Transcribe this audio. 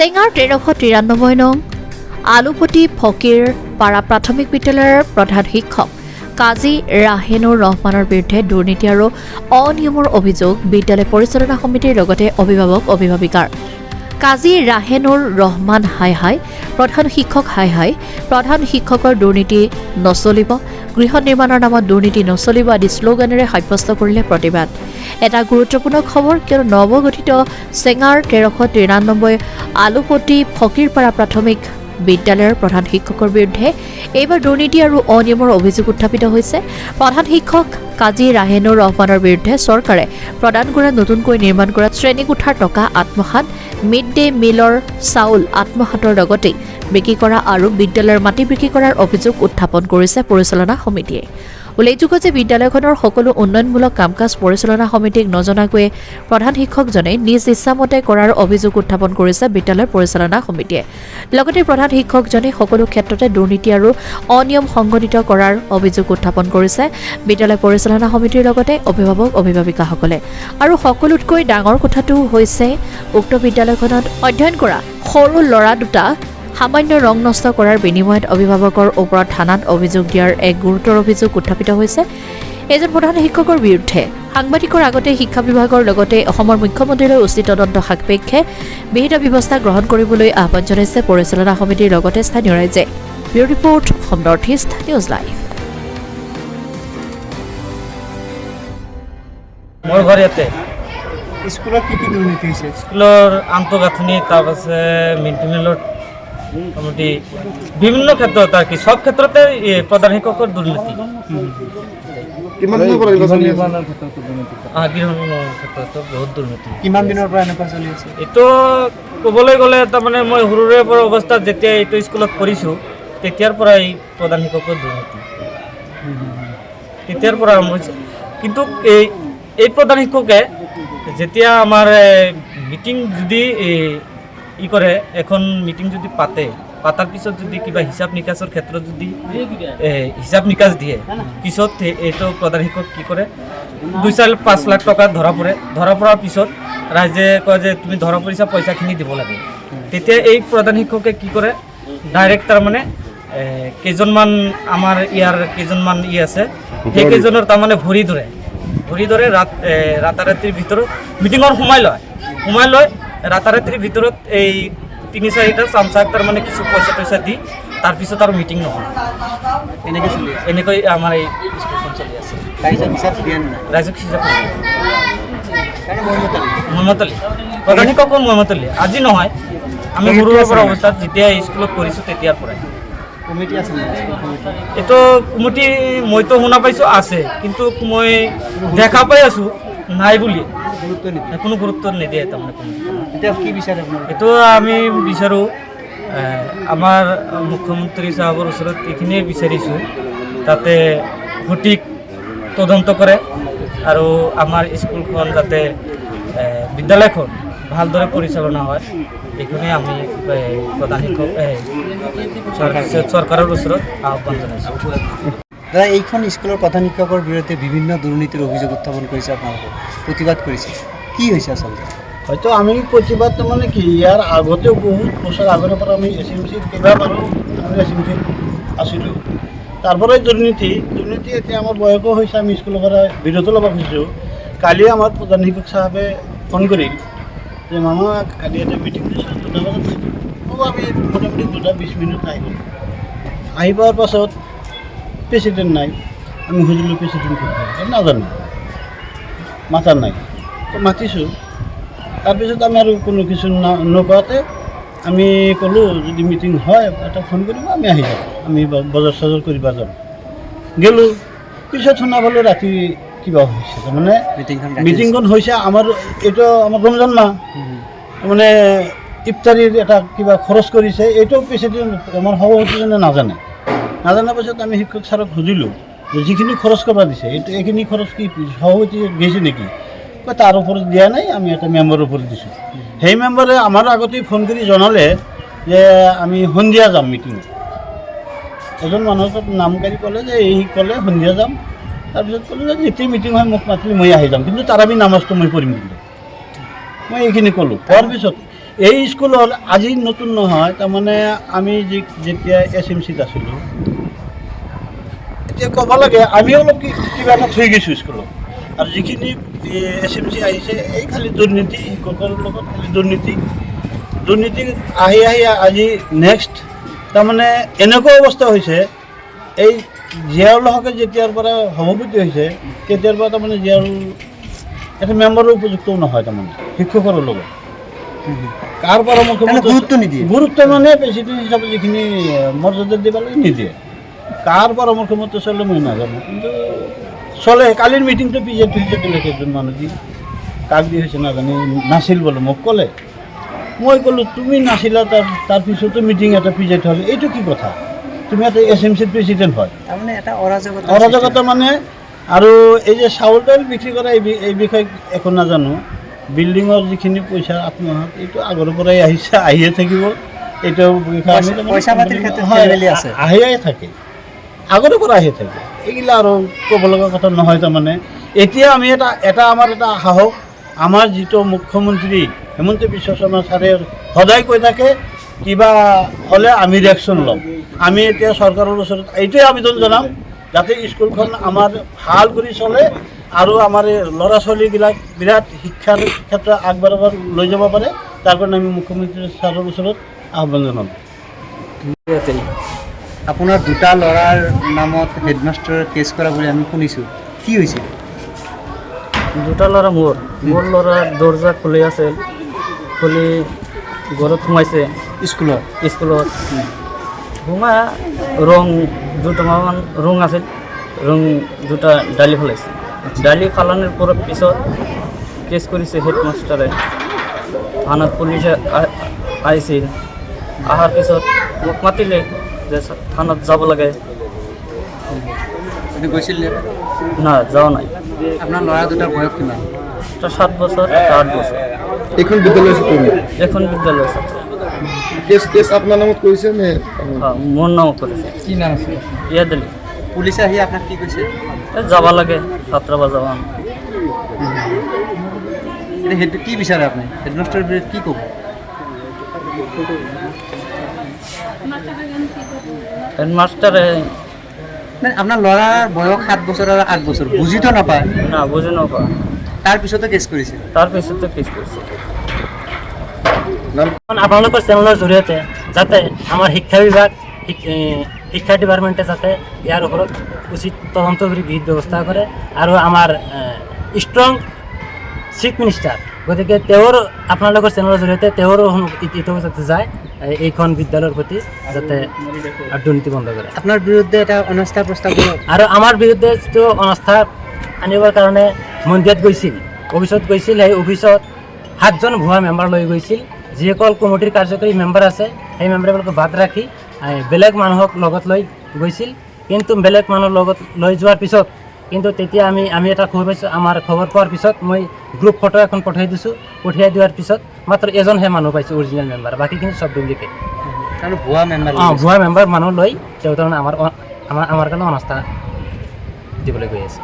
চেঙাৰ 1393 নং আলুপটি ফকীৰ পাৰা প্ৰাথমিক বিদ্যালয়ৰ প্ৰধান শিক্ষক কাজী ৰাহেনুৰ ৰহমানৰ বিৰুদ্ধে দুৰ্নীতি আৰু অনিয়মৰ অভিযোগ বিদ্যালয় পৰিচালনা সমিতিৰ লগতে অভিভাৱক অভিভাৱিকাৰ। কাজী ৰাহেনুৰ ৰহমান হাই প্ৰধান শিক্ষক হাই প্ৰধান শিক্ষকৰ দুৰ্নীতি নচলিব, গৃহ নিৰ্মাণৰ নামত দুৰ্নীতি নচলিব আদি শ্লোগানেৰে সাব্যস্ত কৰিলে প্ৰতিবাদ। এটা গুৰুত্বপূৰ্ণ খবৰ, কিয়নো নৱগঠিত চেঙাৰ 1393 আলুপটি ফকীৰপাৰা প্ৰাথমিক বিদ্যালয়ৰ প্ৰধান শিক্ষকৰ বিৰুদ্ধে এইবাৰ দুৰ্নীতি আৰু অনিয়মৰ অভিযোগ উত্থাপিত হৈছে। প্ৰধান শিক্ষক কাজী ৰাহেনুৰ ৰহমানৰ বিৰুদ্ধে চৰকাৰে প্ৰদান কৰা নতুনকৈ নিৰ্মাণ কৰা শ্ৰেণীকোঠাৰ টকা আত্মসাৎ, মিড ডে মিলৰ চাউল আত্মসাতৰ লগতে বিক্ৰী কৰা আৰু বিদ্যালয়ৰ মাটি বিক্ৰী কৰাৰ অভিযোগ উত্থাপন কৰিছে পৰিচালনা সমিতিয়ে। উল্লেখযোগ্য যে বিদ্যালয়খনৰ সকলো উন্নয়নমূলক কাম কাজ পৰিচালনা সমিতিক নজনাকৈয়ে প্ৰধান শিক্ষকজনে নিজ ইচ্ছামতে কৰাৰ অভিযোগ উত্থাপন কৰিছে বিদ্যালয় পৰিচালনা সমিতিয়ে। লগতে প্ৰধান শিক্ষকজনে সকলো ক্ষেত্ৰতে দুৰ্নীতি আৰু অনিয়ম সংঘটিত কৰাৰ অভিযোগ উত্থাপন কৰিছে বিদ্যালয় পৰিচালনা সমিতিৰ লগতে অভিভাৱক অভিভাৱিকাসকলে। আৰু সকলোতকৈ ডাঙৰ কথাটো হৈছে উক্ত বিদ্যালয়খনত অধ্যয়ন কৰা সৰু ল'ৰা দুটা সামান্য ৰং নষ্ট কৰাৰ বিনিময়ত অভিভাৱকৰ ওপৰত থানাত অভিযোগ দিয়াৰ এক গুৰুতৰ অভিযোগ উত্থাপিত হৈছে এজন প্ৰধান শিক্ষকৰ বিৰুদ্ধে। সাংবাদিকৰ আগতে শিক্ষা বিভাগৰ লগতে অসমৰ মুখ্যমন্ত্ৰীলৈ উচিত তদন্ত সাপেক্ষে বিহিত ব্যৱস্থা গ্ৰহণ কৰিবলৈ আহ্বান জনাইছে পৰিচালনা সমিতিৰ লগতে স্থানীয় ৰাইজে। Bureau report, Assam north east news live. মোৰ ঘৰ ইয়াতে। স্কুলত কি দুৰ্নীতি হৈছে? স্কুলৰ আন্তঃগাঁথনি, তাৰপাছে মিড ডে মিলৰ মোটামুটি বিভিন্ন ক্ষেত্ৰত আৰ কি, সব ক্ষেত্ৰতে প্ৰধান শিক্ষকৰ দুৰ্নীতি। কিমান দিনৰ পৰা এনেকুৱা চলি আছে? গৃহ নিৰ্মাণৰ ক্ষেত্ৰতো বহুত দুৰ্নীতি। কিমান দিনৰ পৰা এনেকুৱা চলি আছে? এইটো ক'বলৈ গ'লে তাৰমানে মই সৰুৰে পৰা অৱস্থাত যেতিয়া এইটো স্কুলত পঢ়িছোঁ তেতিয়াৰ পৰা এই প্ৰধান শিক্ষকৰ দুৰ্নীতি তেতিয়াৰ পৰা আৰম্ভ হৈছে। কিন্তু এই প্ৰধান শিক্ষকে যেতিয়া আমাৰ মিটিং যদি কৰে, এখন মিটিং যদি পাতাৰ পিছত যদি কিবা হিচাপ নিকাচৰ ক্ষেত্ৰত যদি হিচাপ নিকাচ দিয়ে, পিছত এইটো প্ৰধান শিক্ষক কি কৰে, 2-5 লাখ টকা ধৰা পৰাৰ পিছত ৰাইজে কয় যে তুমি ধৰা পৰিছা, পইচাখিনি দিব লাগে। তেতিয়া এই প্ৰধান শিক্ষকে কি কৰে, ডাইৰেক্ট তাৰমানে কেইজনমান আমাৰ ইয়াৰ কেইজনমান আছে, সেই কেইজনৰ তাৰমানে ভৰি ধৰে ৰাতাৰাতিৰ ভিতৰত মিটিঙৰ সোমাই লয় ৰাতাৰাতিৰ ভিতৰত এই 3-4টা চামচাক তাৰমানে কিছু পইচা দি তাৰপিছত আৰু মিটিং নহয়। এনেকৈ আমাৰ এই স্কুলখন চলি আছে। ৰাইজক হিচাপ মহম্মদ আলী প্ৰধান শিক্ষক মহম্মদ আলী আজি নহয়, আমি সৰুৰে পৰা অৱস্থাত যেতিয়া স্কুলত পঢ়িছোঁ তেতিয়াৰ পৰাই। কমিটি আছে নে? এইটো কমিটি মইতো শুনা পাইছোঁ আছে, কিন্তু মই দেখা পাই আছোঁ নাই বুলি কোনো গুৰুত্ব নিদিয়ে তাৰমানে কমিটি। এতিয়া কি বিচাৰে আপোনাৰ? এইটো আমি বিচাৰোঁ, আমাৰ মুখ্যমন্ত্ৰী চাহাবৰ ওচৰত এইখিনিয়ে বিচাৰিছোঁ তাতে সঠিক তদন্ত কৰে আৰু আমাৰ স্কুলখন যাতে বিদ্যালয়খন ভালদৰে পৰিচালনা হয়, এইখিনিয়ে আমি প্ৰধান শিক্ষক চৰকাৰৰ ওচৰত আহ্বান জনাইছোঁ। দাদা, এইখন স্কুলৰ প্ৰধান শিক্ষকৰ বিৰুদ্ধে বিভিন্ন দুৰ্নীতিৰ অভিযোগ উত্থাপন কৰিছে, আপোনালোকে প্ৰতিবাদ কৰিছে, কি হৈছে আচলতে? হয়তো আমি প্ৰতিবাদ মানে কি, ইয়াৰ আগতেও বহুত বছৰ আগৰে পৰা আমি SMCত কেইবাবাৰো আমি SMCত আছিলোঁ, তাৰ পৰাই দুৰ্নীতি এতিয়া আমাৰ বয়সো হৈছে, আমি স্কুলৰ পৰা বিৰত ল'ব খুজিছোঁ। কালি আমাৰ প্ৰধান শিক্ষক চাহাবে ফোন কৰিল যে মামা কালি এটা মিটিং দিছোঁ 2টা বজাত হ'ব। আমি মোটামুটি 2:20 মিনিট আহিলোঁ। আহি পোৱাৰ পাছত প্ৰেচিডেণ্ট নাই। আমি সুধিলোঁ প্ৰেচিডেণ্ট নাজানো, মাতা নাই, তো মাতিছোঁ। তাৰপিছত আমি আৰু কোনো কিছু নোকোৱাতে আমি ক'লোঁ যদি মিটিং হয় এটা ফোন কৰিব, আমি আহি যাম, আমি বজাৰ চজাৰ কৰিব যাম। গ'লোঁ, পিছত শুনা পালোঁ ৰাতি কিবা হৈছে, তাৰমানে মিটিংখন হৈছে আমাৰ এইটো আমাৰ ৰমজান মাহ, মানে ইফতাৰীৰ এটা কিবা খৰচ কৰিছে, এইটো প্ৰেচিডেণ্ট আমাৰ সভাপতিজনে নাজানাৰ পাছত আমি শিক্ষক ছাৰক সুধিলোঁ যে যিখিনি খৰচ কৰিব দিছে এইখিনি খৰচ কি সভাপতি গৈছে নেকি? তাৰ ওপৰত দিয়া নাই, আমি এটা মেম্বাৰৰ ওপৰত দিছোঁ। সেই মেম্বাৰে আমাৰ আগতেই ফোন কৰি জনালে যে আমি সন্ধিয়া যাম মিটিঙত। এজন মানুহৰ নামকাৰী ক'লে যে ক'লে সন্ধিয়া যাম, তাৰপিছত ক'লে যে যেতিয়া মিটিং হয় মোক মাতিলে মই আহি যাম, কিন্তু তাৰাবি নামাজটো মই পঢ়িম কিন্তু মই এইখিনি ক'লোঁ। কোৱাৰ পিছত এই স্কুলত আজি নতুন নহয়, তাৰমানে আমি যেতিয়া SMCত আছিলোঁ, এতিয়া ক'ব লাগে আমি অলপ কিবা এটা থৈ গৈছোঁ স্কুলত। আৰু যিখিনি SMC আহিছে এই খালি দুৰ্নীতি, শিক্ষকৰ লগত খালি দুৰ্নীতি আহি আজি নেক্সট তাৰমানে এনেকুৱা অৱস্থা হৈছে, এই জিয়াউল হকে যেতিয়াৰ পৰা সভাপতি হৈছে তেতিয়াৰ পৰা তাৰমানে জিয়াউল এটা মেম্বাৰৰ উপযুক্তও নহয়, তাৰমানে শিক্ষকৰ লগত কাৰ পৰামৰ্শ গুৰুত্ব নিদিয়ে। গুৰুত্ব মানে প্ৰেচিডেণ্ট হিচাপে যিখিনি মৰ্যাদা দিব লাগে নিদিয়ে। কাৰ পৰামৰ্শ মতে চলে মই নাজানো, কিন্তু চলে। কালিৰ মিটিংটো পিজে থৈছে বেলেগ এজন মানুহ দি কাক দি হৈছে নাজানি, নাছিল বোলে মোক ক'লে। মই ক'লোঁ তুমি নাছিলা, তাৰপিছতো মিটিং এটা পিজে থ'লে, এইটো কি কথা? তুমি এটা SMCৰ প্ৰেচিডেণ্ট হয়, তাৰমানে এটা অৰাজকতা অৰাজকতা মানে। আৰু এই যে চাউল তাউল বিক্ৰী কৰা এই বিষয়ে একো নাজানো। বিল্ডিঙৰ যিখিনি পইচা আত্মসাত, এইটো আগৰ পৰাই আহিয়ে থাকিব। এইটো পইচা পাতিৰ ক্ষেত্ৰত খেলিমেলি আছে, আহিয়ে থাকে, আগৰে পৰা আহি থাকে। এইগিলা আৰু ক'ব লগা কথা নহয়। তাৰমানে এতিয়া আমি আমাৰ এটা সাহস, আমাৰ যিটো মুখ্যমন্ত্ৰী হিমন্ত বিশ্ব শৰ্মা ছাৰে সদায় কৈ থাকে কিবা হ'লে আমি ৰিয়েকশ্যন ল'ম। আমি এতিয়া চৰকাৰৰ ওচৰত এইটোৱে আবেদন জনাম যাতে স্কুলখন আমাৰ ভাল কৰি চলে আৰু আমাৰ এই ল'ৰা ছোৱালীবিলাক বিৰাট শিক্ষাৰ ক্ষেত্ৰত আগবাঢ়াব লৈ যাব পাৰে। তাৰ কাৰণে আমি মুখ্যমন্ত্ৰী ছাৰৰ ওচৰত আহ্বান জনাম। আপোনাৰ দুটা ল'ৰাৰ নামত হেডমাষ্টাৰৰ কেছ কৰা বুলি আমি শুনিছোঁ, কি হৈছিল? দুটা ল'ৰা মোৰ ল'ৰাৰ দৰ্জা খুলি আছিল, খুলি ঘৰত সোমাইছে স্কুলত সোমাই ৰং দুটামান ৰং আছিল, ৰং দুটা ডালি ফেলাইছে। ডালি ফালানোর পর পিছত কেস করেছে হেডমাস্টারে, থানাত পুলিশে আইছিল। আহার পিছত মোক মাতিলে যে থানাত যাব লাগে। গৈছিল না, যাওয়া নাই। আপোনাৰ ল'ৰা দুটাৰ বয়স কিমান? একটা 7 বছর, একটা 8 বছর। এখন বিদ্যালয় ছাত্র এখন বিদ্যালয় ছাত্র। কেস আপনার নামত করেছে নে? হ্যাঁ, মোর নাম করেছে। কি নাম আছে? ইয়াদ আলী। পুলিচে আহি আপোনাক কি কৈছে? যাবা লাগে 7টা বাজামান। সেইটো কি বিচাৰে আপুনি? হেডমাষ্টাৰৰ বিৰুদ্ধে কি ক'ব? হেডমাস্টাৰে মানে আপোনাৰ ল'ৰাৰ বয়স 7 বছৰ আৰু 8 বছৰ, বুজিতো নাপায়, না বুঝে নপা, তাৰপিছতো কেছ কৰিছে। তাৰ পিছতে কেস কৰছে। আপোনালোকৰ চেনেলৰ জৰিয়তে যাতে আমাৰ শিক্ষা বিভাগ, শিক্ষা ডিপাৰ্টমেণ্টে যাতে ইয়াৰ ওপৰত উচিত তদন্ত কৰি বিহিত ব্যৱস্থা কৰে আৰু আমাৰ ষ্ট্ৰং চিফ মিনিষ্টাৰ, গতিকে তেওঁৰ আপোনালোকৰ চেনেলৰ জৰিয়তে তেওঁৰো ইটো যাতে যায় এইখন বিদ্যালয়ৰ প্ৰতি, যাতে দুৰ্নীতি বন্ধ কৰে। আপোনাৰ বিৰুদ্ধে এটা অনাস্থা প্ৰস্তাৱ আৰু আমাৰ বিৰুদ্ধে যিটো অনাস্থা আনিবৰ কাৰণে মন্দিৰত গৈছিল, অফিচত গৈছিল, সেই অফিচত 7জন ভুৱা মেম্বাৰ লৈ গৈছিল। যিসকল কমিটিৰ কাৰ্যকৰী মেম্বাৰ আছে সেই মেম্বাৰবিলাকক বাদ ৰাখি বেলেগ মানুহক লগত লৈ গৈছিল। কিন্তু বেলেগ মানুহৰ লগত লৈ যোৱাৰ পিছত কিন্তু তেতিয়া আমি এটা খবৰ পাইছোঁ। আমাৰ খবৰ পোৱাৰ পিছত মই গ্ৰুপ ফটো এখন পঠাই দিছোঁ। পঠিয়াই দিয়াৰ পিছত মাত্ৰ এজনহে মানুহ পাইছোঁ অৰিজিনেল মেম্বাৰ, বাকীখিনি চব ডুপ্লিকেট। ভুৱা মেম্বাৰ ভুৱা মেম্বাৰ মানুহ লৈ তেওঁ তাৰমানে আমাৰ কাৰণে অনাস্থা দিবলৈ গৈ আছে।